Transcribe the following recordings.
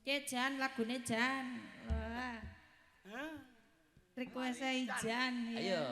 Jan lagune Jan. Wah. Hah? Request Jan. Ayo.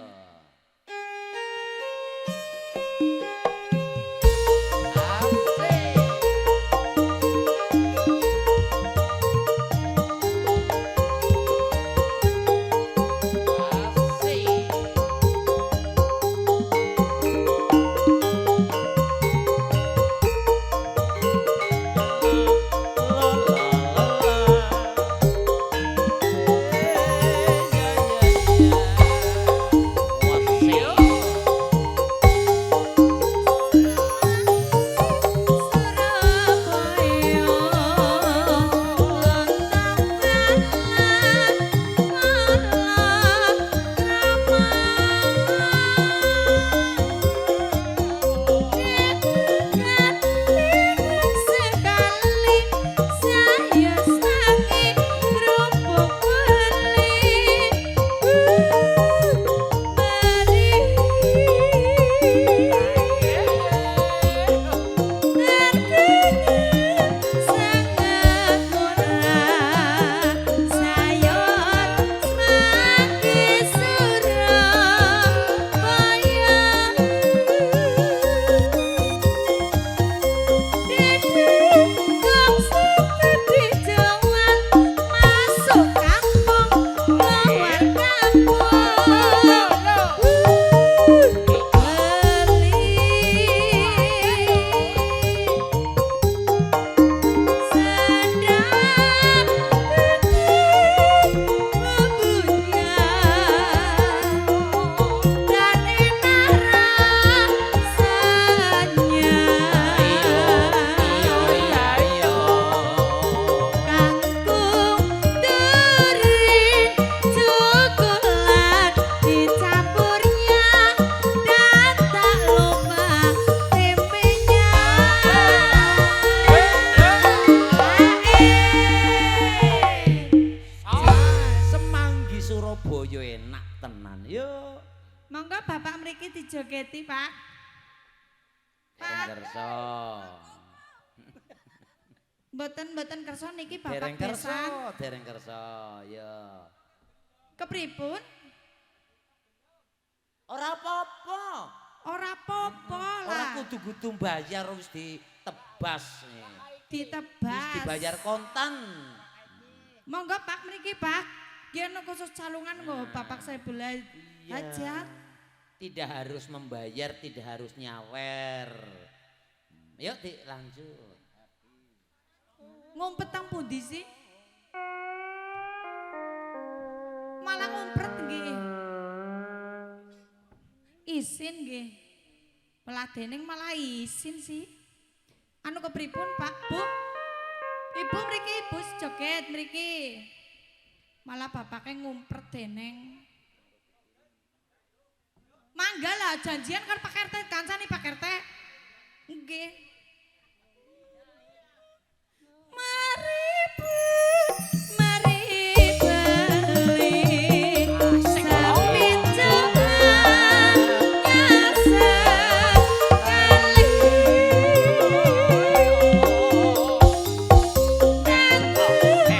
Monggo Bapak mriki dijogeti, Pak. Pak. Kerso. Mboten kerso niki Bapak besan. Dereng kerso, ya. Kepripun? Ora apa-apa. Ora apa-apa lah. Ora kudu-kudu bayar wis ditebas. Ditebas. Wis dibayar kontan. Monggo Pak mriki, Pak. Yen khusus calungan kok Bapak saya boleh hajat. Tidak harus membayar, tidak harus nyawer. Yuk lanjut. Ngumpet tang pundi sih? Malah ngumpet nggih. Isin nggih. Peladening malah isin sih. Anu kepripun Pak, Bu? Ibu mriki, Ibu joget mriki. Malah bapaknya ngumpet deneng. Mangga lah janjian kan Pak RT kancane Pak RT. Nggih. Mari Bu, mari beli sapi jangan nyasar kali. Mari beli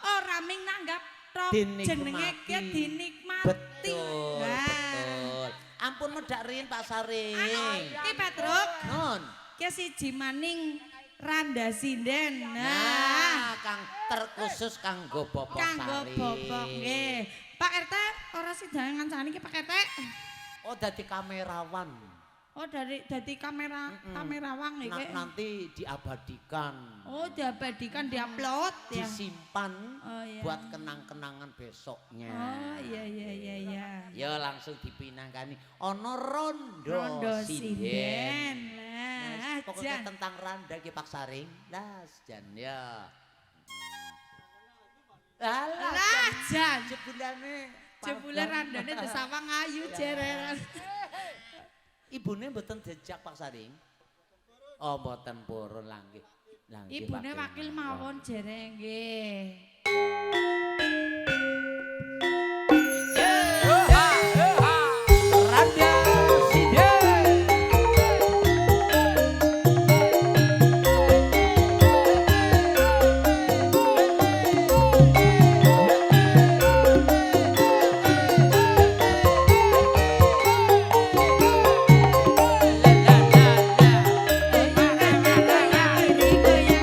ora ming nanggap tok Dinikmati. jenenge ki dinikmati. Betul, Nah. betul. Ampun medhak rin Pak Saring. Ki Patruk, Nun. ki siji maning randa sinden. Nah, kang terkhusus kanggo Bapak Kanggo Saring. bobok nggih. Pak RT ora sidangan ngancani ki Pak RT. Oh, dadi kamerawan. Oh dari kamerawang iki. Nanti diabadikan. Oh diabadikan diupload ya. Disimpan Oh, iya. buat kenang-kenangan besoknya. Oh iya. Ya langsung dipinangkani ono rondo, Rondo sinden. sinden. Nah, Lah pokoknya jan. tentang randa ki Pak Saring. Lah jan ya. Lah jan. Jebulane. Jebule randane desawang ayu jeren. Ibune mboten dijak Pak Saring. Oh, mboten purun langgih. Langgih. Ibune Pak wakil Kirmawon. mawon jere nggih. Randa sinden. Goyang-goyang.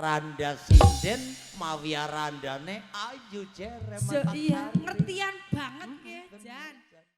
Randa sinden mawia randane ayu jerem. Iya, ngertian banget ya, Jan.